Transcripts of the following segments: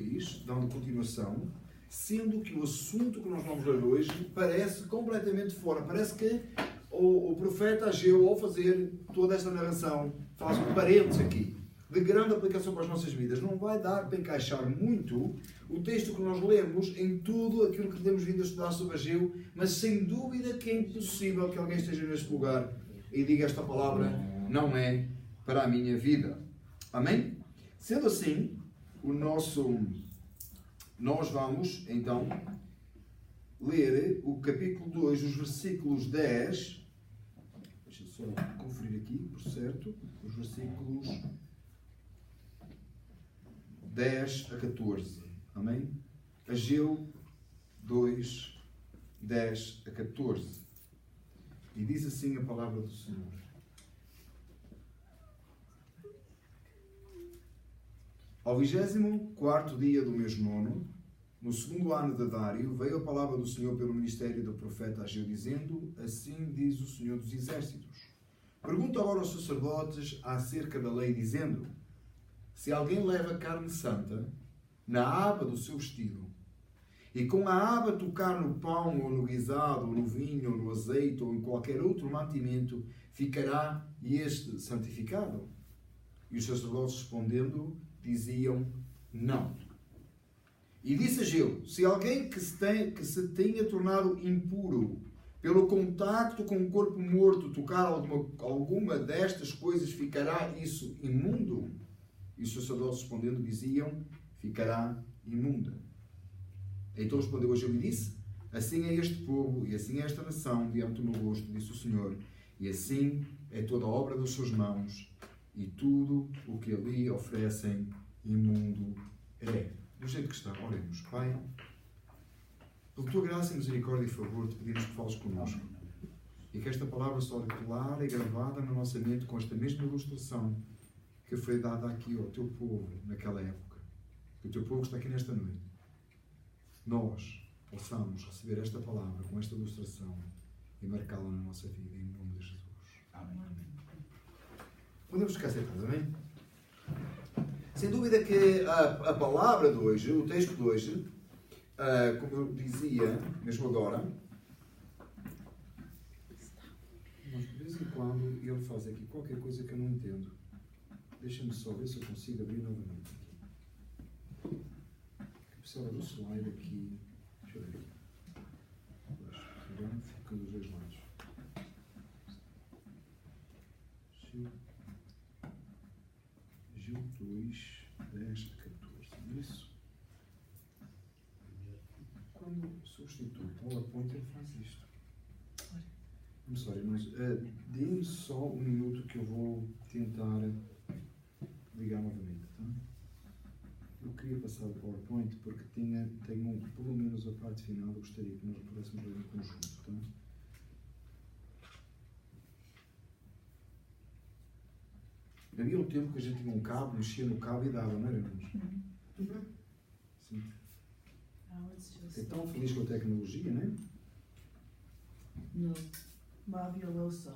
2, dando continuação, sendo que o assunto que nós vamos ler hoje parece completamente fora. Parece que o profeta Ageu, ao fazer toda esta narração, faz um parênteses aqui, de grande aplicação para as nossas vidas. Não vai dar para encaixar muito o texto que nós lemos em tudo aquilo que temos vindo a estudar sobre Ageu, mas sem dúvida que é impossível que alguém esteja neste lugar e diga esta palavra não é para a minha vida. Amém? Sendo assim, nós vamos então ler o capítulo 2, os versículos 10. Deixa eu só conferir aqui, por certo. Os versículos 10 a 14. Amém? Ageu 2, 10 a 14. E diz assim a palavra do Senhor. Ao 24º dia do mês 9, no segundo ano de Dário, veio a palavra do Senhor pelo ministério do profeta Ageu, dizendo: assim diz o Senhor dos Exércitos. Pergunta agora aos sacerdotes acerca da lei, dizendo: se alguém leva carne santa na aba do seu vestido, e com a aba tocar no pão, ou no guisado, ou no vinho, ou no azeite, ou em qualquer outro mantimento, ficará este santificado? E os sacerdotes respondendo, diziam: não. E disse Ageu: se alguém que se tenha tornado impuro pelo contacto com o corpo morto tocar alguma destas coisas, ficará isso imundo? E os sacerdotes respondendo diziam: ficará imunda. Então respondeu Ageu e disse: assim é este povo e assim é esta nação diante do meu rosto, disse o Senhor, e assim é toda a obra das suas mãos, e tudo o que ali oferecem imundo é. Do jeito que está, oremos. Pai, pela tua graça, misericórdia e favor, te pedimos que fales connosco. E que esta palavra seja clara e gravada na nossa mente com esta mesma ilustração que foi dada aqui ao teu povo naquela época. Que o teu povo está aqui nesta noite. Nós possamos receber esta palavra com esta ilustração e marcá-la na nossa vida, em nome de Jesus. Amém. Podemos ficar sentados, amém? Sem dúvida que a palavra de hoje, o texto de hoje, como eu dizia, mesmo agora, mas de vez em quando ele faz aqui qualquer coisa que eu não entendo. Deixa-me só ver se eu consigo abrir novamente aqui. Eu precisava do slide aqui. Deixa eu ver aqui. Agora fica dos dois lados. Gil 2, 10, 14. Isso. Quando substitui o PowerPoint, ele faz isto. I'm sorry, mas dê-me só um minuto que eu vou tentar ligar novamente. Tá? Eu queria passar o PowerPoint porque tenho pelo menos a parte final. Eu gostaria que nós pudéssemos ver em conjunto. Tá? Havia um tempo que a gente tinha um cabo, mexia no cabo e dava, não era? Sim. É tão feliz com a tecnologia, não é? No, Bob Yoloso.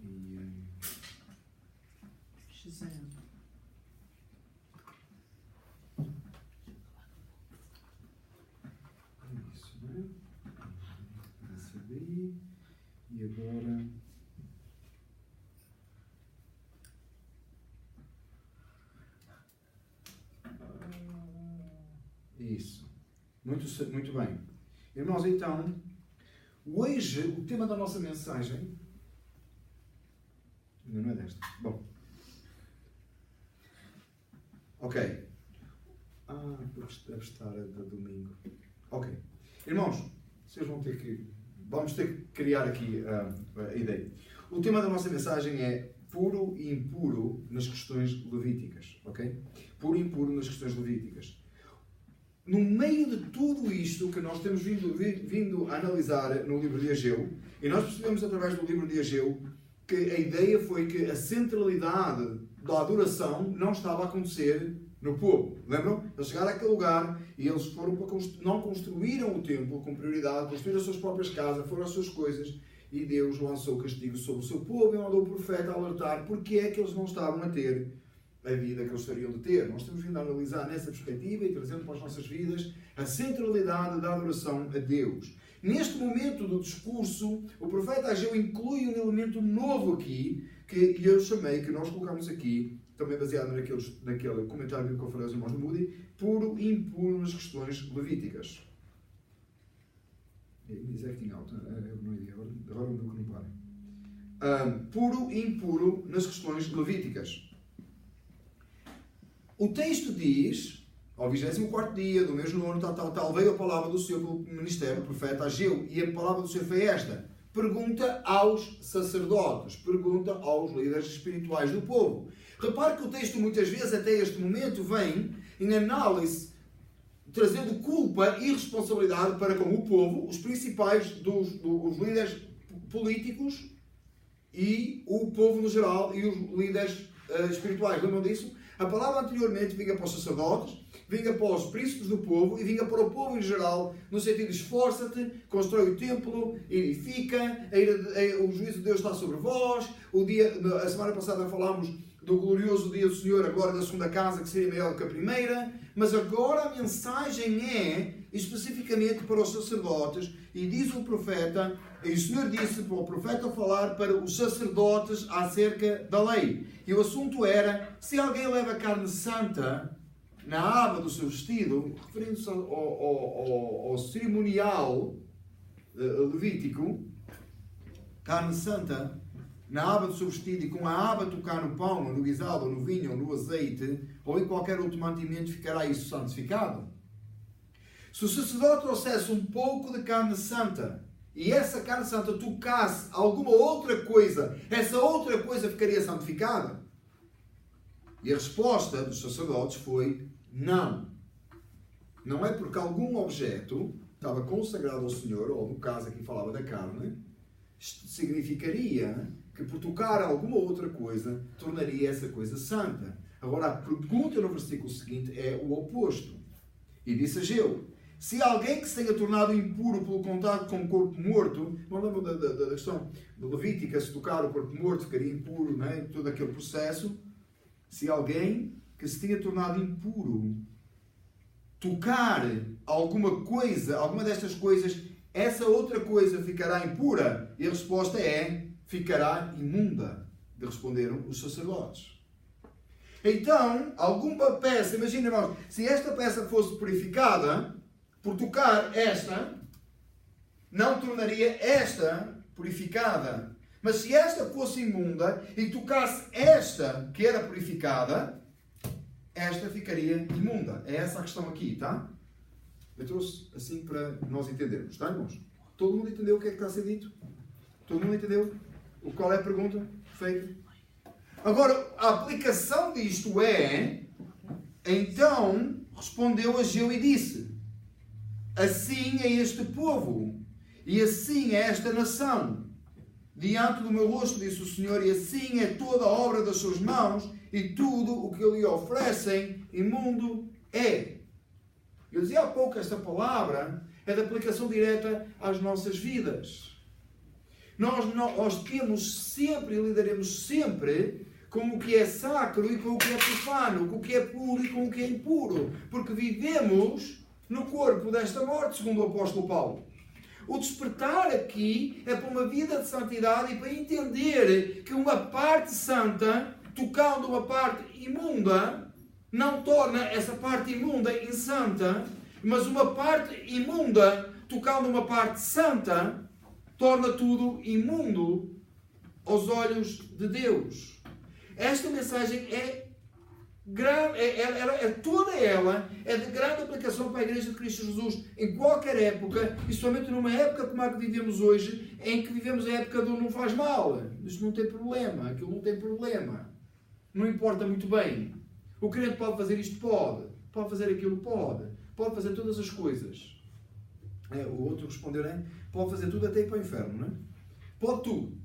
E Shazam. isso, não é? Recebi. E agora. Isso. Muito bem. Irmãos, então, hoje o tema da nossa mensagem. Ainda não é desta. Bom. Ok. Porque deve estar a de domingo. Ok. Irmãos, vocês vão ter que. Vamos ter que criar aqui a ideia. O tema da nossa mensagem é puro e impuro nas questões levíticas. Ok? Puro e impuro nas questões levíticas. No meio de tudo isto que nós temos vindo a analisar no livro de Ageu, e nós percebemos através do livro de Ageu que a ideia foi que a centralidade da adoração não estava a acontecer no povo. Lembram? Eles chegaram àquele lugar e eles foram para não construíram o templo com prioridade, construíram as suas próprias casas, foram as suas coisas, e Deus lançou o castigo sobre o seu povo e mandou o profeta alertar porque é que eles não estavam a ter a vida que eles estariam de ter. Nós temos vindo a analisar nessa perspectiva e trazendo para as nossas vidas a centralidade da adoração a Deus. Neste momento do discurso, o profeta Ageu inclui um elemento novo aqui, que eu chamei, que nós colocamos aqui, também baseado naquele comentário que eu falei aos irmãos do Moody, puro e impuro nas questões levíticas. Is acting out. Agora o meu que não para. Puro e impuro nas questões levíticas. O texto diz, ao 24º dia do mês nono, tal, veio a palavra do Senhor pelo ministério, o profeta Ageu, e a palavra do Senhor foi esta: pergunta aos sacerdotes, pergunta aos líderes espirituais do povo. Repare que o texto muitas vezes, até este momento, vem em análise, trazendo culpa e responsabilidade para com o povo, os principais os líderes políticos e o povo no geral e os líderes espirituais. Lembram disso? A palavra anteriormente vinha para os sacerdotes, vinha para os príncipes do povo e vinha para o povo em geral, no sentido de esforça-te, constrói o templo, edifica, o juízo de Deus está sobre vós. A semana passada falámos do glorioso dia do Senhor, a glória da segunda casa, que seria maior do que a primeira. Mas agora a mensagem é especificamente para os sacerdotes, e diz o profeta, e o Senhor disse para o profeta falar para os sacerdotes acerca da lei. E o assunto era, se alguém leva carne santa na aba do seu vestido, referindo-se ao cerimonial levítico, carne santa na aba do seu vestido, e com a aba tocar no pão, ou no guisado, ou no vinho, ou no azeite, ou em qualquer outro mantimento, ficará isso santificado. Se o sacerdote trouxesse um pouco de carne santa, e essa carne santa tocasse alguma outra coisa, essa outra coisa ficaria santificada? E a resposta dos sacerdotes foi não. Não é porque algum objeto estava consagrado ao Senhor, ou no caso aqui falava da carne, significaria que por tocar alguma outra coisa, tornaria essa coisa santa. Agora a pergunta no versículo seguinte é o oposto. E disse Ageu: se alguém que se tenha tornado impuro pelo contato com o corpo morto, não lembram da questão do Levítica, se tocar o corpo morto ficaria impuro, não é? Todo aquele processo. Se alguém que se tenha tornado impuro tocar alguma coisa, alguma destas coisas, essa outra coisa ficará impura? E a resposta é: ficará imunda, responderam os sacerdotes. Então, alguma peça, imagina, irmãos, se esta peça fosse purificada, por tocar esta, não tornaria esta purificada. Mas se esta fosse imunda e tocasse esta, que era purificada, esta ficaria imunda. É essa a questão aqui, tá? Eu trouxe assim para nós entendermos, tá, irmãos? Todo mundo entendeu o que é que está a ser dito? Todo mundo entendeu? Qual é a pergunta feita? Agora, a aplicação disto é: então respondeu Ageu e disse: assim é este povo, e assim é esta nação. Diante do meu rosto, disse o Senhor, e assim é toda a obra das suas mãos, e tudo o que lhe oferecem, imundo é. Eu dizia há pouco, esta palavra é de aplicação direta às nossas vidas. Nós temos sempre e lidaremos sempre com o que é sacro e com o que é profano, com o que é puro e com o que é impuro, porque vivemos no corpo desta morte, segundo o apóstolo Paulo. O despertar aqui é para uma vida de santidade e para entender que uma parte santa, tocando uma parte imunda, não torna essa parte imunda insanta, mas uma parte imunda, tocando uma parte santa, torna tudo imundo aos olhos de Deus. Esta mensagem toda ela é de grande aplicação para a Igreja de Cristo Jesus em qualquer época, e somente numa época como a que vivemos hoje, em que vivemos a época do não faz mal. Isto não tem problema, aquilo não tem problema. Não importa muito bem. O crente pode fazer isto? Pode. Pode fazer aquilo? Pode. Pode fazer todas as coisas. O outro respondeu, né? Pode fazer tudo até ir para o inferno, não é? Pode tudo.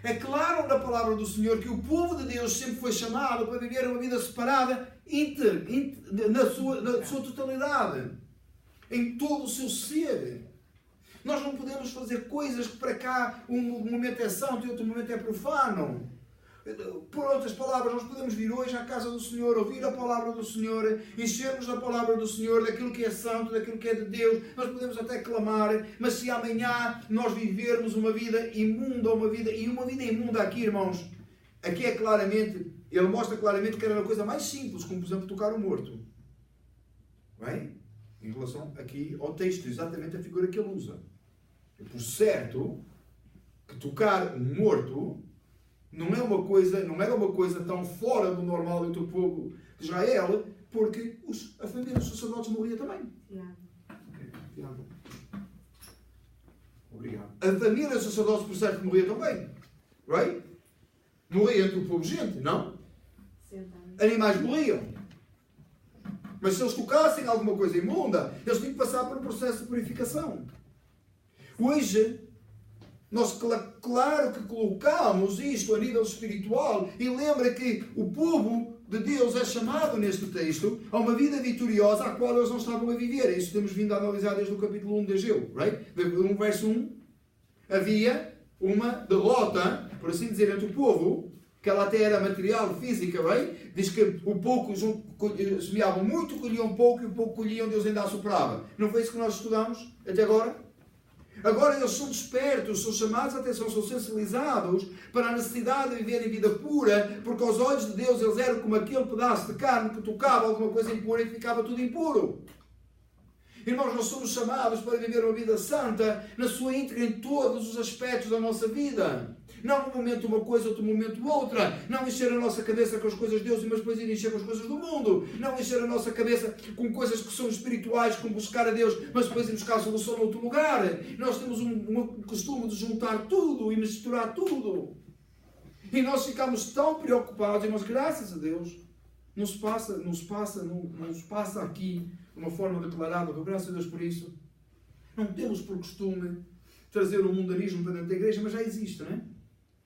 É claro na palavra do Senhor que o povo de Deus sempre foi chamado para viver uma vida separada na sua totalidade, em todo o seu ser. Nós não podemos fazer coisas que para cá um momento é santo e outro momento é profano. Por outras palavras, nós podemos vir hoje à casa do Senhor, ouvir a palavra do Senhor, encher-nos da palavra do Senhor, daquilo que é santo, daquilo que é de Deus. Nós podemos até clamar, mas se amanhã nós vivermos uma vida imunda, uma vida imunda aqui, irmãos, aqui é claramente, ele mostra claramente que era a coisa mais simples, como por exemplo tocar o morto. Bem? Em relação aqui ao texto, exatamente a figura que ele usa. É por certo que tocar um morto não era uma coisa tão fora do normal do povo de Israel, porque a família dos sacerdotes morria também. Tiago. Obrigado. A família dos sacerdotes, por certo, morria também. Right? Morria entre o povo gente, não? Animais morriam. Mas se eles tocassem alguma coisa imunda, eles tinham que passar por um processo de purificação. Hoje, nós claro que colocamos isto a nível espiritual, e lembra que o povo de Deus é chamado neste texto a uma vida vitoriosa a qual eles não estavam a viver. Isso temos vindo a analisar desde o capítulo 1 de Ageu. Right? No verso 1 havia uma derrota, por assim dizer, entre o povo, que ela até era material, física, right? Diz que o pouco semeavam muito, colhiam pouco, e o pouco colhiam, Deus ainda assoprava. Não foi isso que nós estudamos até agora? Agora eles são despertos, são chamados a atenção, são sensibilizados para a necessidade de viverem vida pura, porque aos olhos de Deus eles eram como aquele pedaço de carne que tocava alguma coisa impura e ficava tudo impuro. Irmãos, nós somos chamados para viver uma vida santa na sua íntegra, em todos os aspectos da nossa vida. Não num momento uma coisa, outro momento outra. Não encher a nossa cabeça com as coisas de Deus, mas depois ir encher com as coisas do mundo. Não encher a nossa cabeça com coisas que são espirituais, como buscar a Deus, mas depois ir buscar a solução noutro lugar. Nós temos um costume de juntar tudo e misturar tudo. E nós ficamos tão preocupados, mas graças a Deus, não se passa aqui de uma forma declarada, graças a Deus por isso. Não temos por costume trazer o mundanismo para dentro da igreja, mas já existe, não é?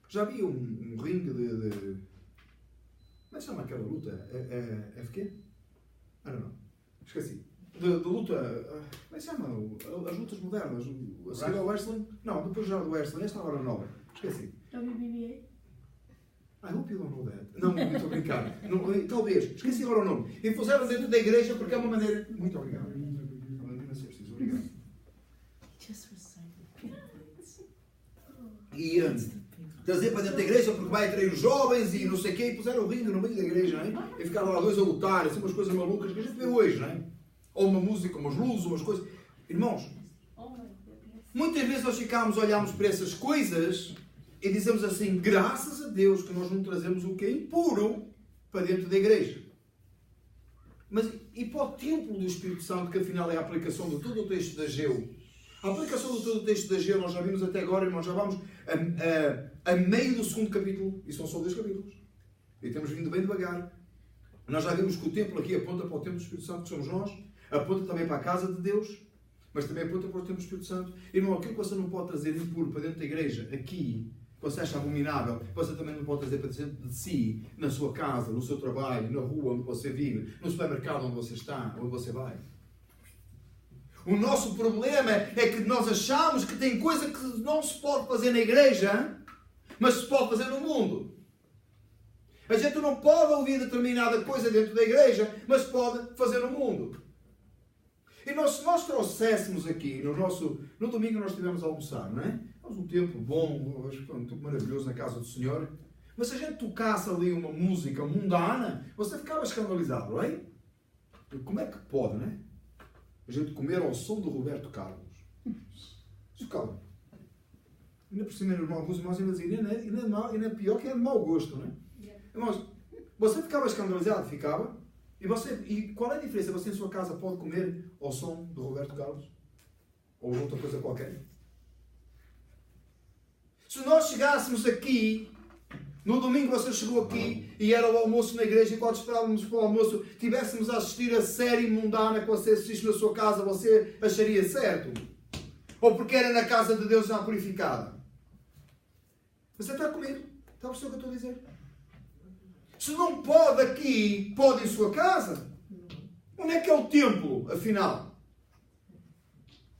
Já havia um ringue de... Como é que se chama aquela luta? FQ? Ah, não. Esqueci. De luta... Como é que se chama? As lutas modernas. A seguir ao wrestling? Não, depois já do wrestling. Esta hora nova. Esqueci. WBA? I hope you don't know that. Não, estou a brincar. Não, talvez. Esqueci agora o nome. E puseram dentro da igreja porque é uma maneira... Muito obrigado. Obrigado. E trazer para dentro da igreja porque vai atrair os jovens e não sei o quê, e puseram o ringue no meio da igreja, não é? E ficaram lá dois a lutar, assim, umas coisas malucas que a gente vê hoje, não é? Ou uma música, umas luzes, umas coisas. Irmãos, muitas vezes nós olhamos para essas coisas e dizemos assim, graças a Deus que nós não trazemos o que é impuro para dentro da igreja. Mas e para o templo do Espírito Santo, que afinal é a aplicação de todo o texto de Ageu? A aplicação de todo o texto de Ageu, nós já vimos até agora, e nós já vamos a meio do segundo capítulo, e são só 2 capítulos. E temos vindo bem devagar. Nós já vimos que o templo aqui aponta para o templo do Espírito Santo, que somos nós, aponta também para a casa de Deus, mas também aponta para o templo do Espírito Santo. E não, aquilo que você não pode trazer impuro para dentro da igreja, aqui, que você acha abominável, você também não pode trazer para dentro de si, na sua casa, no seu trabalho, na rua onde você vive, no supermercado onde você está, onde você vai. O nosso problema é que nós achamos que tem coisa que não se pode fazer na igreja, mas se pode fazer no mundo. A gente não pode ouvir determinada coisa dentro da igreja, mas pode fazer no mundo. E se nós trouxéssemos aqui, no domingo nós estivemos a almoçar, não é? Temos um tempo bom, um tempo maravilhoso na casa do Senhor. Mas se a gente tocasse ali uma música mundana, você ficava escandalizado, não é? Como é que pode, não é? A gente comer ao som do Roberto Carlos. Isso calma. Ainda por cima, alguns irmãos ainda diziam, ainda é pior que é de mau gosto, não é? Irmãos, você ficava escandalizado? Ficava. E qual é a diferença? Você em sua casa pode comer ao som do Roberto Carlos? Ou outra coisa qualquer? Se nós chegássemos aqui, no domingo você chegou aqui e era o almoço na igreja, e quando esperávamos para o almoço, tivéssemos a assistir a série mundana que você assiste na sua casa, você acharia certo? Ou porque era na casa de Deus já purificada? Você está comigo? Está a perceber o que eu estou a dizer? Se não pode aqui, pode em sua casa? Onde é que é o templo, afinal?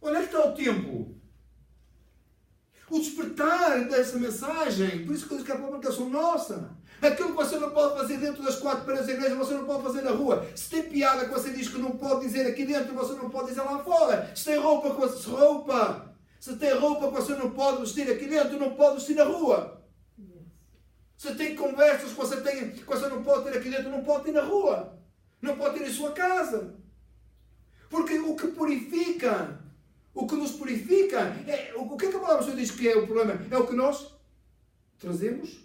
Onde é que está o templo? O despertar dessa mensagem, por isso que eu digo que é uma aplicação nossa. Aquilo que você não pode fazer dentro das 4 paredes da igreja, você não pode fazer na rua. Se tem piada que você diz que não pode dizer aqui dentro, você não pode dizer lá fora. Se tem roupa que você... Se tem roupa que você não pode vestir aqui dentro, não pode vestir na rua. Se tem conversas que você não pode ter aqui dentro, não pode ter na rua. Não pode ter em sua casa. Porque o que purifica, o que nos purifica, o que é que a palavra do Senhor diz que é o problema? É o que nós trazemos,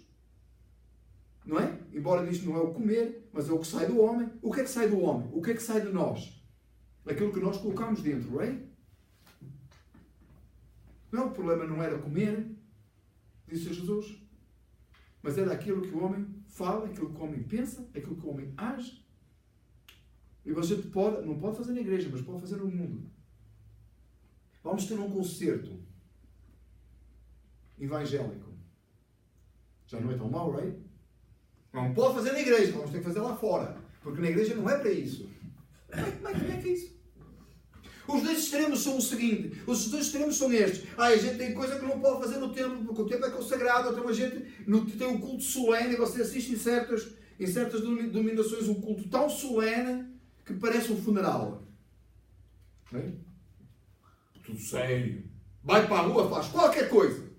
não é? Embora diz que não é o comer, mas é o que sai do homem. O que é que sai do homem? O que é que sai de nós? Aquilo que nós colocamos dentro, não é? Não, o problema não era comer, disse Jesus, mas era aquilo que o homem fala, aquilo que o homem pensa, aquilo que o homem age. E você não pode fazer na igreja, mas pode fazer no mundo. Vamos ter um concerto evangélico. Já não é tão mau, right? Não pode fazer na igreja, vamos ter que fazer lá fora. Porque na igreja não é para isso. Como é que é isso? Os dois extremos são o seguinte. Os dois extremos são estes. A gente tem coisa que não pode fazer no templo, porque o templo é consagrado. Então a gente tem um culto solene. Você assiste em certas denominações um culto tão solene que parece um funeral. Não é? Tudo sério. Vai para a rua, faz qualquer coisa.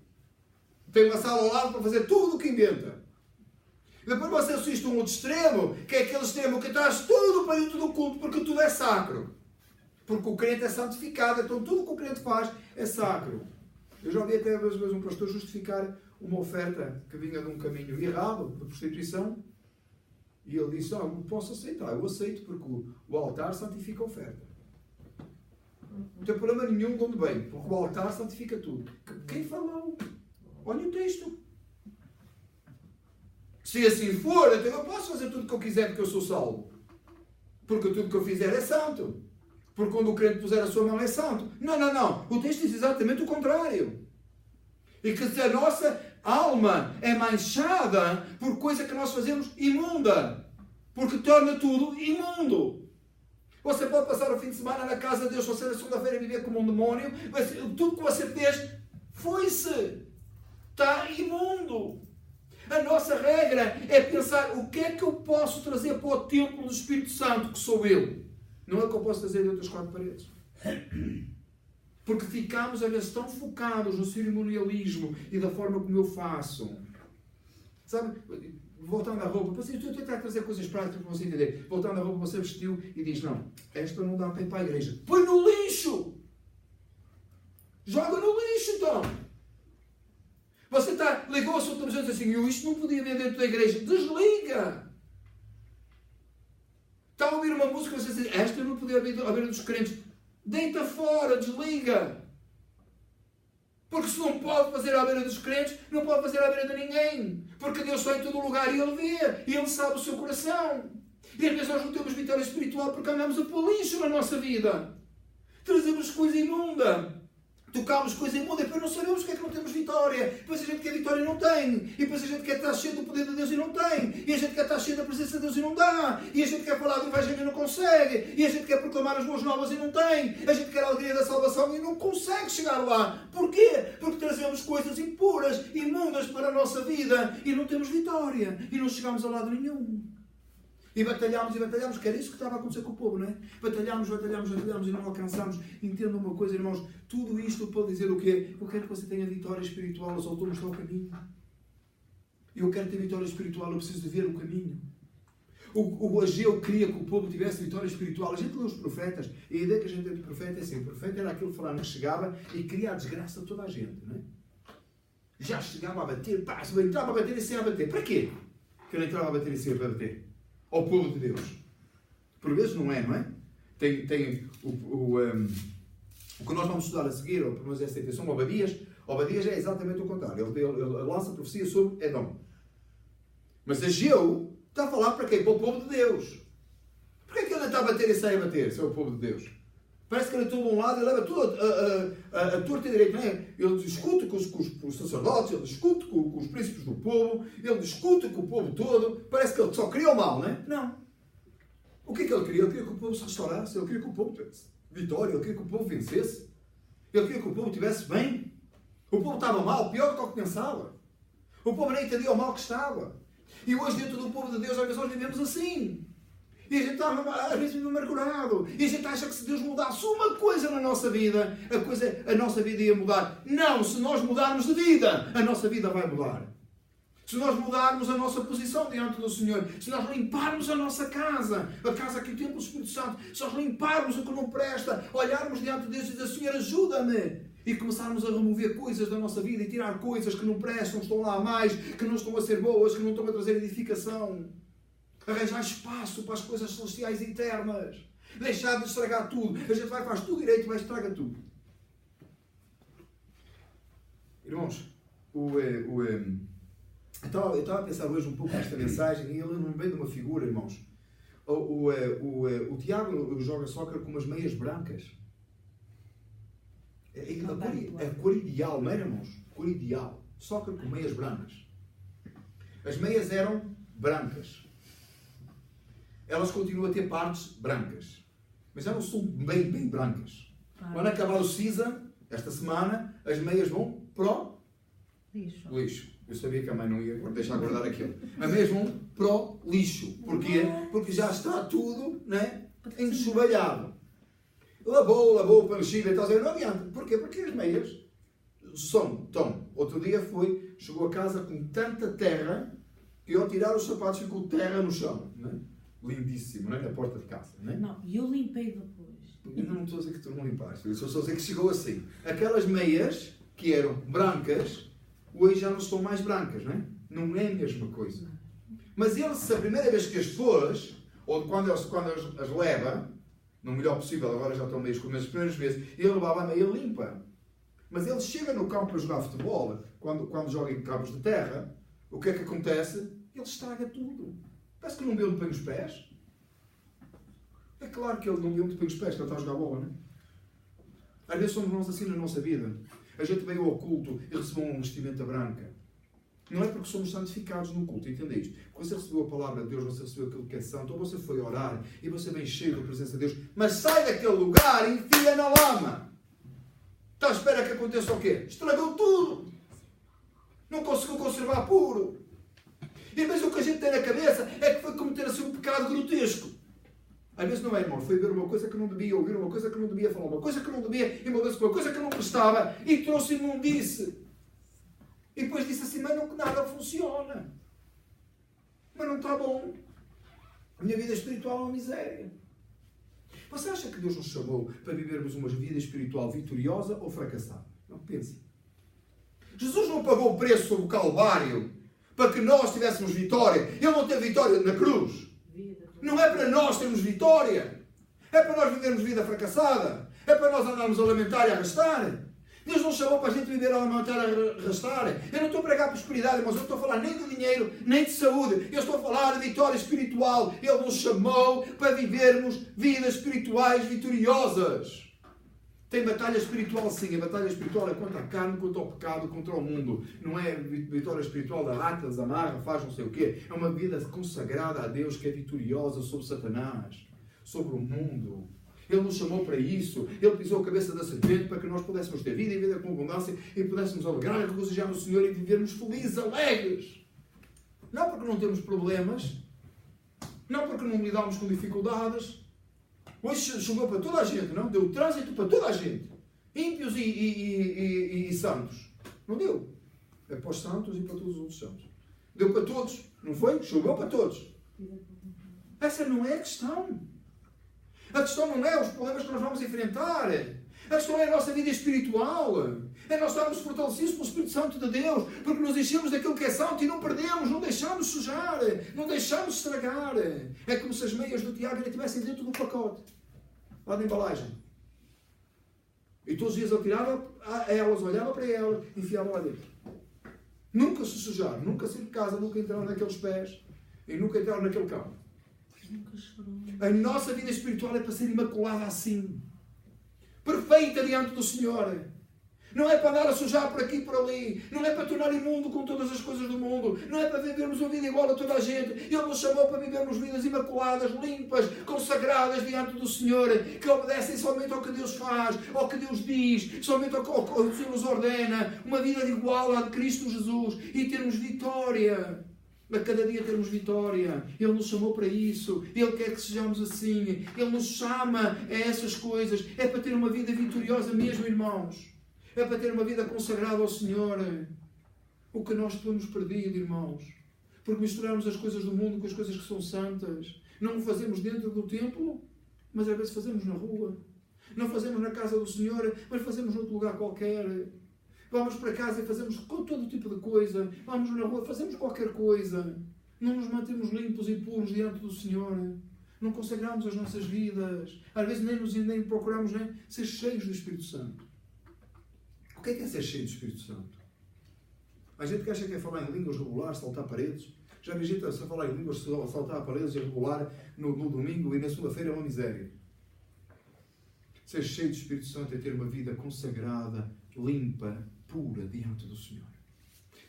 Tem uma sala ao lado para fazer tudo o que inventa. Depois você assiste a um outro extremo, que é aquele extremo que traz tudo para dentro do culto, porque tudo é sacro. Porque o crente é santificado, então tudo o que o crente faz é sacro. Eu já ouvi até às vezes um pastor justificar uma oferta que vinha de um caminho errado, de prostituição, e ele disse, eu posso aceitar, eu aceito, porque o altar santifica a oferta. Não tem problema nenhum de onde vem, porque o altar santifica tudo. Quem falou? Olha o texto. Se assim for, então eu posso fazer tudo o que eu quiser porque eu sou salvo. Porque tudo que eu fizer é santo. Porque quando o crente puser a sua mão é santo. Não. O texto diz exatamente o contrário. E que se a nossa alma é manchada por coisa que nós fazemos imunda. Porque torna tudo imundo. Você pode passar o fim de semana na casa de Deus, você na segunda-feira viver como um demónio, mas tudo que você fez foi-se. Está imundo. A nossa regra é pensar o que é que eu posso trazer para o templo do Espírito Santo, que sou eu. Não é o que eu posso trazer de outras 4 paredes. Porque ficamos, às vezes, tão focados no cerimonialismo e da forma como eu faço. Sabe? Voltando à roupa, eu estou a tentar trazer coisas práticas para você entender. Voltando à roupa, você vestiu e diz, não, esta não dá para ir para a igreja. Põe no lixo! Joga no lixo, então! Você ligou a sua televisão e diz assim, isto não podia ver dentro da igreja. Desliga! Está a ouvir uma música e você diz, esta não podia ouvir à beira dos crentes. Deita fora, desliga! Porque se não pode fazer à beira dos crentes, não pode fazer à beira de ninguém. Porque Deus está em todo lugar e Ele vê. E Ele sabe o seu coração. E às vezes nós não temos vitória espiritual porque andamos a pôr lixo na nossa vida. Trazemos coisa imunda. Tocamos coisa imunda e depois não sabemos o que é que não temos vitória. Depois a gente quer vitória e não tem. E depois a gente quer estar cheio do poder de Deus e não tem. E a gente quer estar cheio da presença de Deus e não dá. E a gente quer falar do Evangelho e não consegue. E a gente quer proclamar as boas novas e não tem. A gente quer a alegria da salvação e não consegue chegar lá. Porquê? Porque trazemos coisas impuras, imundas para a nossa vida e não temos vitória. E não chegamos a lado nenhum. E batalhámos, que era isso que estava a acontecer com o povo, não é? Batalhámos e não alcançámos. Entendam uma coisa, irmãos, tudo isto para dizer o quê? Eu quero que você tenha vitória espiritual, eu só estou a mostrar o caminho. Eu quero ter vitória espiritual, eu preciso de ver o caminho. O Ageu queria que o povo tivesse vitória espiritual. A gente lê os profetas, e a ideia que a gente tem de profeta é assim, o profeta era aquele fulano que chegava e queria a desgraça de toda a gente, não é? Já chegava a bater, entrava a bater e saia a bater. Para quê? Que ele entrava a bater e saia a bater? Ao povo de Deus. Por vezes não é? Tem o que nós vamos estudar a seguir, ou pelo menos essa intenção, Obadias. Obadias é exatamente o contrário. Ele lança a profecia sobre Edom. Mas Ageu está a falar para quem? Para o povo de Deus. Porquê que ele está a bater e sai a bater, se é o povo de Deus? Parece que ele toma um lado e leva tudo a torta e direito, não é? Ele discute com os sacerdotes, ele discute com os príncipes do povo, ele discute com o povo todo. Parece que ele só queria o mal, não é? Não. O que é que ele queria? Ele queria que o povo se restaurasse, ele queria que o povo tivesse vitória, ele queria que o povo vencesse, ele queria que o povo estivesse bem. O povo estava mal, pior do que o que pensava. O povo nem entendia o mal que estava. E hoje, dentro do povo de Deus, às vezes nós vivemos assim. E a gente está, às vezes, amargurado. E a gente acha que se Deus mudasse uma coisa na nossa vida, a nossa vida ia mudar. Não, se nós mudarmos de vida, a nossa vida vai mudar. Se nós mudarmos a nossa posição diante do Senhor, se nós limparmos a nossa casa, a casa que tem o Espírito Santo, se nós limparmos o que não presta, olharmos diante de Deus e dizer, Senhor, ajuda-me, e começarmos a remover coisas da nossa vida e tirar coisas que não prestam, estão lá a mais, que não estão a ser boas, que não estão a trazer edificação. Arranjar espaço para as coisas celestiais e eternas. Deixar de estragar tudo. A gente faz tudo direito, mas estraga tudo. Irmãos, eu estava a pensar hoje um pouco nesta mensagem e eu lembro-me bem de uma figura, irmãos. O Tiago joga soccer com umas meias brancas. A cor ideal, não é, irmãos? Cor ideal. Soccer com meias brancas. As meias eram brancas. Elas continuam a ter partes brancas. Mas já não são bem brancas. Quando acabar o season, esta semana, as meias vão para o lixo. Eu sabia que a mãe não ia deixar guardar aquilo. As meias vão para o lixo. Porquê? Porque já está tudo, né, enxovalhado. Lavou para mexer e tal. Não adianta. Porquê? Porque as meias estão. Outro dia chegou a casa com tanta terra que ao tirar os sapatos ficou terra no chão. Né? Lindíssimo, não é? Na porta de casa. Não é? Não, e eu limpei depois. Eu não estou a dizer que tu não limpaste. Eu só estou a dizer que chegou assim. Aquelas meias que eram brancas, hoje já não estão mais brancas, não é? Não é a mesma coisa. Mas ele, se a primeira vez que as pôs, ou quando as leva, no melhor possível, agora já estão meio escuras, as primeiras vezes, ele levava a meia limpa. Mas ele chega no campo para jogar futebol, quando joga em campos de terra, o que é que acontece? Ele estraga tudo. Parece que não deu de bem os pés. É claro que ele não deu de bem os pés, que ele está a jogar bola, não é? Às vezes somos nós assim na nossa vida. A gente veio ao culto e recebeu uma vestimenta branca. Não é porque somos santificados no culto, entende isto? Quando você recebeu a palavra de Deus, você recebeu aquilo que é santo, ou você foi orar e você vem cheio da presença de Deus, mas sai daquele lugar e enfia na lama. Está à espera que aconteça o quê? Estragou tudo. Não conseguiu conservar puro. E às vezes o que a gente tem na cabeça é que foi cometer assim um pecado grotesco. Às vezes não é, irmão. Foi ver uma coisa que não devia, ouvir uma coisa que não devia, falar uma coisa que não devia, envolver-se com uma coisa que não prestava e trouxe imundice. E depois disse assim, mas não, que nada funciona. Mas não está bom. A minha vida espiritual é uma miséria. Você acha que Deus nos chamou para vivermos uma vida espiritual vitoriosa ou fracassada? Não, pense. Jesus não pagou o preço sobre o Calvário para que nós tivéssemos vitória. Ele não teve vitória na cruz. Não é para nós termos vitória. É para nós vivermos vida fracassada. É para nós andarmos a lamentar e a arrastar. Deus não chamou para a gente viver a lamentar e a arrastar. Eu não estou a pregar prosperidade, mas eu não estou a falar nem de dinheiro, nem de saúde. Eu estou a falar de vitória espiritual. Ele nos chamou para vivermos vidas espirituais vitoriosas. Tem batalha espiritual, sim. A batalha espiritual é contra a carne, contra o pecado, contra o mundo. Não é vitória espiritual da rata, desamarra, faz não sei o quê. É uma vida consagrada a Deus que é vitoriosa sobre Satanás, sobre o mundo. Ele nos chamou para isso. Ele pisou a cabeça da serpente para que nós pudéssemos ter vida e vida com abundância e pudéssemos alegrar e regozijar no Senhor e vivermos felizes, alegres. Não porque não temos problemas, não porque não lidamos com dificuldades. Hoje choveu para toda a gente, não? Deu trânsito para toda a gente. Ímpios e santos. Não deu. É para os santos e para todos os outros santos. Deu para todos. Não foi? Choveu para todos. Essa não é a questão. A questão não é os problemas que nós vamos enfrentar. A questão é a nossa vida espiritual. É nós estarmos fortalecidos pelo Espírito Santo de Deus. Porque nos enchemos daquilo que é santo e não perdemos. Não deixamos sujar. Não deixamos estragar. É como se as meias do Tiago ainda estivessem dentro do pacote. Lá na embalagem. E todos os dias eu tirava, elas olhavam para ela e enfiavam lá dentro. Nunca se sujaram, nunca saíram de casa, nunca entraram naqueles pés e nunca entraram naquele carro. A nossa vida espiritual é para ser imaculada assim. Perfeita diante do Senhor. Não é para andar a sujar por aqui e por ali. Não é para tornar imundo com todas as coisas do mundo. Não é para vivermos uma vida igual a toda a gente. Ele nos chamou para vivermos vidas imaculadas, limpas, consagradas diante do Senhor, que obedecem somente ao que Deus faz, ao que Deus diz, somente ao que o Senhor nos ordena. Uma vida igual à de Cristo Jesus e termos vitória. A cada dia termos vitória. Ele nos chamou para isso. Ele quer que sejamos assim. Ele nos chama a essas coisas. É para ter uma vida vitoriosa mesmo, irmãos. É para ter uma vida consagrada ao Senhor. O que nós temos perdido, irmãos. Porque misturamos as coisas do mundo com as coisas que são santas. Não o fazemos dentro do templo, mas às vezes fazemos na rua. Não fazemos na casa do Senhor, mas fazemos noutro lugar qualquer. Vamos para casa e fazemos todo tipo de coisa. Vamos na rua, fazemos qualquer coisa. Não nos mantemos limpos e puros diante do Senhor. Não consagramos as nossas vidas. Às vezes nem procuramos ser cheios do Espírito Santo. O que é ser cheio do Espírito Santo? Há gente que acha que é falar em línguas, rebolar, saltar paredes. Já vi gente a falar em línguas, saltar paredes e rebolar no domingo e na segunda-feira é uma miséria. Ser cheio do Espírito Santo é ter uma vida consagrada, limpa, pura diante do Senhor.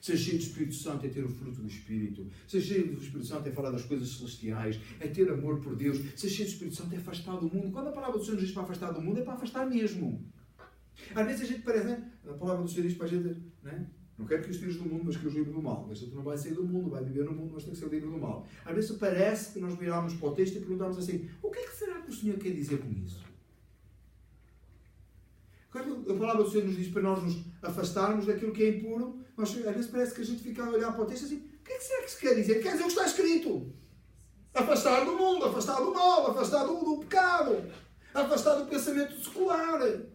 Ser cheio do Espírito Santo é ter o fruto do Espírito. Ser cheio do Espírito Santo é falar das coisas celestiais, é ter amor por Deus. Ser cheio do Espírito Santo é afastar do mundo. Quando a palavra do Senhor diz para afastar do mundo, é para afastar mesmo. Às vezes a gente parece, a palavra do Senhor diz para a gente, não quero que os tires do mundo, mas que os livre do mal. Mas tu não vai sair do mundo, vai viver no mundo, mas tem que ser livre do mal. Às vezes parece que nós viramos para o texto e perguntamos assim, o que é que será que o Senhor quer dizer com isso? Quando a palavra do Senhor nos diz para nós nos afastarmos daquilo que é impuro, às vezes parece que a gente fica a olhar para o texto assim, o que é que será que se quer dizer? Quer dizer o que está escrito. Afastar do mundo, afastar do mal, afastar do pecado, afastar do pensamento secular.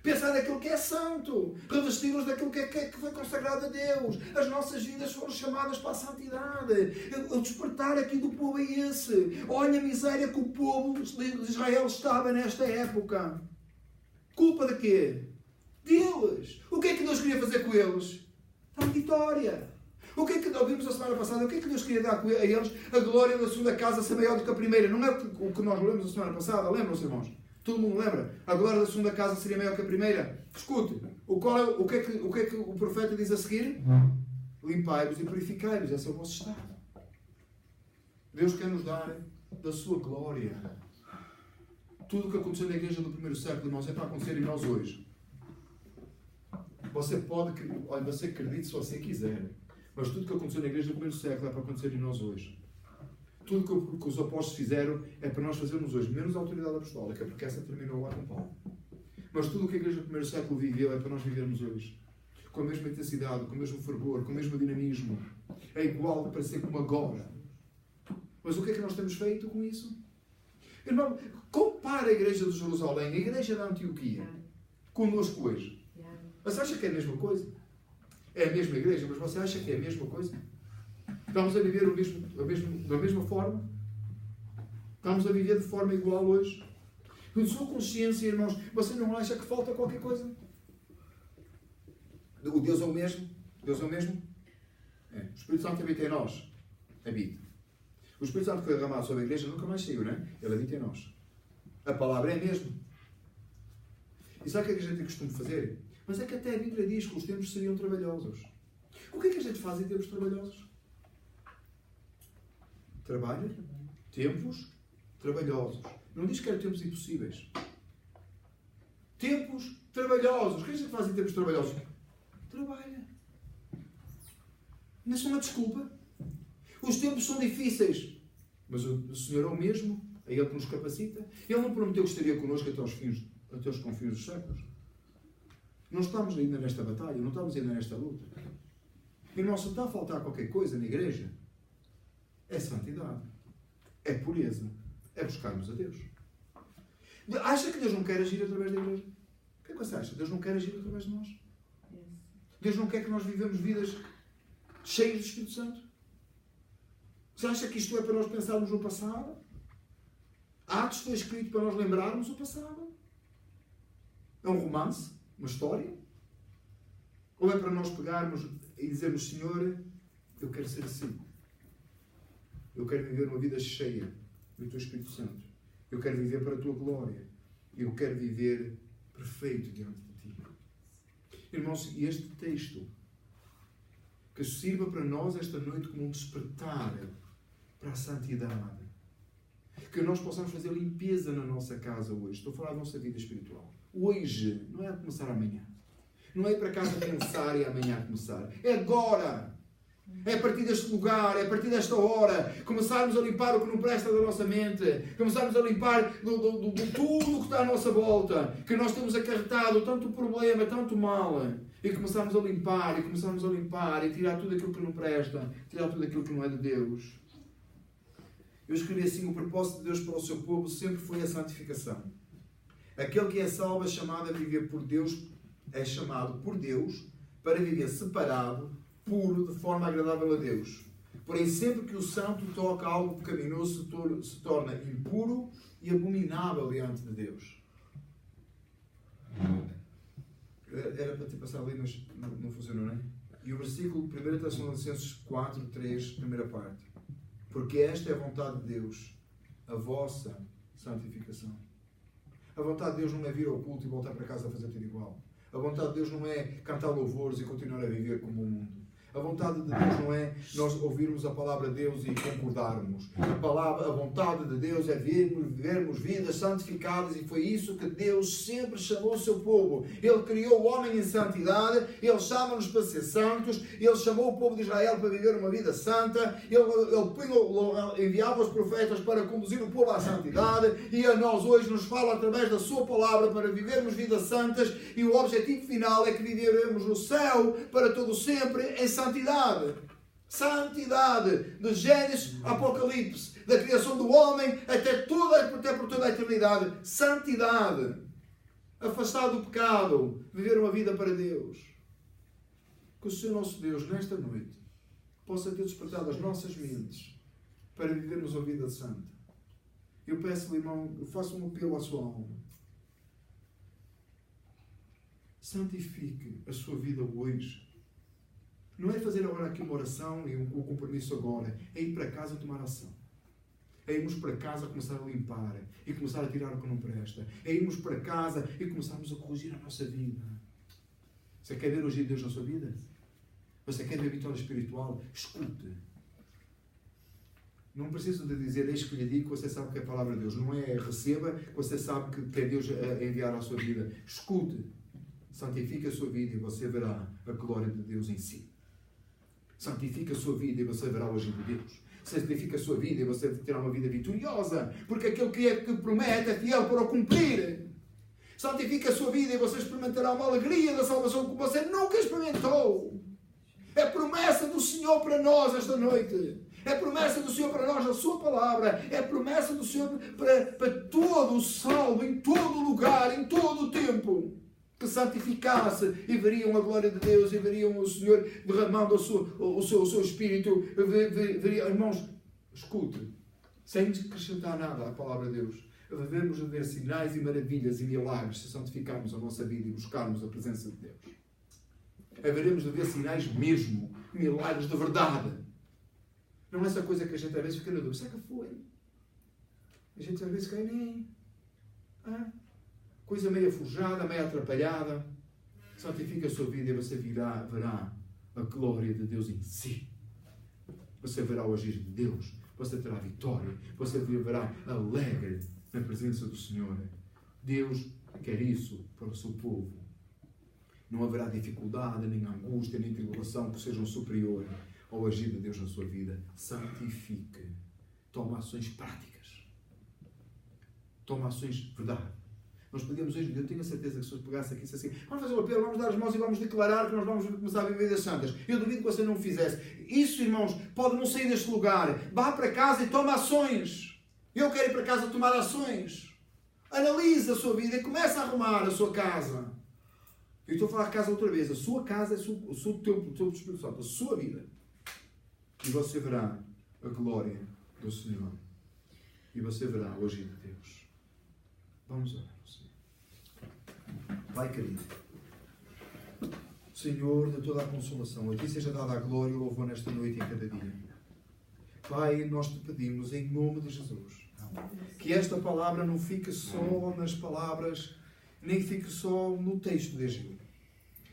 Pensar naquilo que é santo, revestir-nos daquilo que foi consagrado a Deus. As nossas vidas foram chamadas para a santidade. O despertar aqui do povo é esse. Olha a miséria que o povo de Israel estava nesta época. Culpa de quê? Deles. O que é que Deus queria fazer com eles? Dar vitória. O que é que ouvimos a semana passada? O que é que Deus queria dar a eles? A glória da segunda casa ser maior do que a primeira. Não é o que nós lemos a semana passada? Lembram-se, irmãos? Todo mundo lembra? A glória da segunda casa seria maior que a primeira? Escute, o que é que o profeta diz a seguir? Limpai-vos e purificai-vos. Esse é o vosso estado. Deus quer nos dar da sua glória. Tudo o que aconteceu na igreja do primeiro século, irmãos, é para acontecer em nós hoje. Você acredite se você quiser. Mas tudo o que aconteceu na igreja do primeiro século é para acontecer em nós hoje. Tudo que os apóstolos fizeram é para nós fazermos hoje, menos a autoridade apostólica, porque essa terminou lá com Paulo. Mas tudo o que a igreja do primeiro século viveu é para nós vivermos hoje. Com a mesma intensidade, com o mesmo fervor, com o mesmo dinamismo. É igual para ser como agora. Mas o que é que nós temos feito com isso? Irmão, compara a igreja de Jerusalém, a igreja da Antioquia, connosco hoje. Você acha que é a mesma coisa? É a mesma igreja, mas você acha que é a mesma coisa? Estamos a viver da mesma forma? Estamos a viver de forma igual hoje? Com sua consciência, irmãos, você não acha que falta qualquer coisa? O Deus é o mesmo? Deus é o mesmo? É. O Espírito Santo habita em nós. Habita. O Espírito Santo que foi derramado sobre a igreja nunca mais saiu, não é? Ele habita em nós. A palavra é a mesma. E sabe o que é que a gente costuma fazer? Mas é que até a Bíblia diz que os tempos seriam trabalhosos. O que é que a gente faz em tempos trabalhosos? Trabalha. Tempos trabalhosos. Não diz que eram tempos impossíveis. Tempos trabalhosos. O que a gente faz em tempos trabalhosos? Trabalha. Não é só uma desculpa. Os tempos são difíceis. Mas o Senhor é o mesmo. É Ele que nos capacita. Ele não prometeu que estaria connosco até os confins dos séculos. Não estamos ainda nesta batalha. Não estamos ainda nesta luta. Irmão, se está a faltar qualquer coisa na igreja, é santidade. É pureza. É buscarmos a Deus. Acha que Deus não quer agir através da igreja? O que é que você acha? Deus não quer agir através de nós? Deus não quer que nós vivamos vidas cheias do Espírito Santo? Você acha que isto é para nós pensarmos no passado? Atos foi escrito para nós lembrarmos o passado? É um romance? Uma história? Ou é para nós pegarmos e dizermos, Senhor, eu quero ser assim. Eu quero viver uma vida cheia do Teu Espírito Santo. Eu quero viver para a Tua glória. Eu quero viver perfeito diante de Ti. Irmãos, e este texto que sirva para nós esta noite como um despertar para a santidade. Que nós possamos fazer limpeza na nossa casa hoje. Estou a falar da nossa vida espiritual. Hoje, não é a começar amanhã. Não é ir para casa pensar e amanhã começar. É agora. É a partir deste lugar, é a partir desta hora, começarmos a limpar o que não presta da nossa mente, começarmos a limpar tudo o que está à nossa volta, que nós temos acarretado tanto problema, tanto mal, e começarmos a limpar, e tirar tudo aquilo que não presta, tirar tudo aquilo que não é de Deus. Eu escrevi assim: o propósito de Deus para o seu povo sempre foi a santificação. Aquele que é salvo é chamado a viver por Deus, é chamado por Deus para viver separado, puro, de forma agradável a Deus. Porém, sempre que o santo toca algo pecaminoso, se torna impuro e abominável diante de Deus. Era para ter passado ali, mas não funcionou, não é? E o versículo 1 Tessalonicenses 4, 3, primeira parte. Porque esta é a vontade de Deus, a vossa santificação. A vontade de Deus não é vir ao culto e voltar para casa a fazer tudo igual. A vontade de Deus não é cantar louvores e continuar a viver como o mundo. A vontade de Deus não é nós ouvirmos a palavra de Deus e concordarmos. A vontade de Deus é vivermos vidas santificadas, e foi isso que Deus sempre chamou o seu povo. Ele criou o homem em santidade, Ele chama-nos para ser santos, Ele chamou o povo de Israel para viver uma vida santa, Ele enviava os profetas para conduzir o povo à santidade, e a nós hoje nos fala através da sua palavra para vivermos vidas santas, e o objetivo final é que viveremos no céu para todo sempre em santidade. Santidade, de Gênesis a Apocalipse, da criação do homem até por toda a eternidade. Santidade, afastado do pecado, viver uma vida para Deus. Que o Senhor nosso Deus, nesta noite, possa ter despertado as nossas mentes para vivermos uma vida santa. Eu peço-lhe, irmão, eu faço um apelo à sua alma. Santifique a sua vida hoje. Não é fazer agora aqui uma oração e um compromisso agora. É ir para casa tomar ação. É irmos para casa começar a limpar e começar a tirar o que não presta. É irmos para casa e começarmos a corrigir a nossa vida. Você quer ver o agir de Deus na sua vida? Você quer ver a vitória espiritual? Escute. Não preciso de dizer, eis que lhe digo, que você sabe que é a palavra de Deus. Não é receba, que você sabe que é Deus a enviar à sua vida. Escute. Santifique a sua vida e você verá a glória de Deus em si. Santifique a sua vida e você verá o agir de Deus. Santifique a sua vida e você terá uma vida vitoriosa. Porque aquele que promete é fiel para o cumprir. Santifique a sua vida e você experimentará uma alegria da salvação que você nunca experimentou. É promessa do Senhor para nós esta noite. É promessa do Senhor para nós na sua palavra. É promessa do Senhor para todo o salvo, em todo o lugar, em todo o tempo. Que santificasse e veriam a glória de Deus e veriam o Senhor derramando o seu Espírito. Veriam, irmãos, escute, sem acrescentar nada à palavra de Deus. Devemos ver sinais e maravilhas e milagres se santificarmos a nossa vida e buscarmos a presença de Deus. Haveremos de ver sinais mesmo, milagres de verdade. Não é essa coisa que a gente às vezes fica na dúvida. Será que foi? A gente às vezes cai nem... coisa meio forjada, meio atrapalhada. Santifique a sua vida e você verá a glória de Deus em si. Você verá o agir de Deus. Você terá vitória. Você verá alegre na presença do Senhor. Deus quer isso para o seu povo. Não haverá dificuldade, nem angústia, nem tribulação que sejam superior ao agir de Deus na sua vida. Santifique. Toma ações práticas. Toma ações de verdade. Nós podíamos hoje, eu tenho a certeza que se eu pegasse aqui e dissesse assim, vamos fazer um apelo, vamos dar as mãos e vamos declarar que nós vamos começar a viver vidas santas. Eu duvido que você não o fizesse. Isso, irmãos, pode não sair deste lugar. Vá para casa e toma ações. Eu quero ir para casa tomar ações. Analise a sua vida e comece a arrumar a sua casa. Eu estou a falar de casa outra vez. A sua casa é o seu templo do Espírito Santo, a sua vida. E você verá a glória do Senhor. E você verá o agir de Deus. Vamos orar. Pai querido, Senhor de toda a consolação, a Ti seja dada a glória e o louvor nesta noite e em cada dia. Pai, nós Te pedimos em nome de Jesus, que esta palavra não fique só nas palavras, nem fique só no texto de Ageu,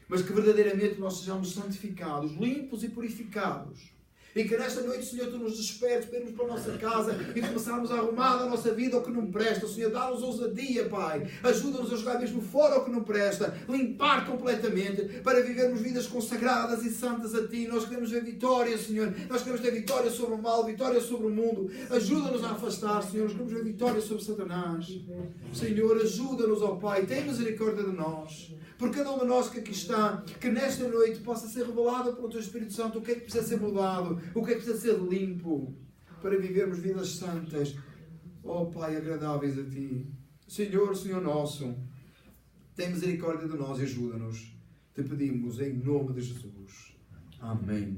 mas que verdadeiramente nós sejamos santificados, limpos e purificados, E que nesta noite, Senhor, Tu nos despertes para irmos para a nossa casa e começarmos a arrumar da nossa vida o que não presta. Senhor, dá-nos ousadia, Pai. Ajuda-nos a jogar mesmo fora o que não presta. Limpar completamente para vivermos vidas consagradas e santas a Ti. Nós queremos ver vitória, Senhor. Nós queremos ter vitória sobre o mal, vitória sobre o mundo. Ajuda-nos a afastar, Senhor. Nós queremos ver vitória sobre Satanás. Senhor, ajuda-nos, ó Pai. Tem misericórdia de nós. Por cada um de nós que aqui está, que nesta noite possa ser revelado pelo Teu Espírito Santo o que é que precisa ser mudado, o que é que precisa ser limpo, para vivermos vidas santas, ó Pai, agradáveis a Ti. Senhor, Senhor nosso, tem misericórdia de nós e ajuda-nos. Te pedimos em nome de Jesus. Amém.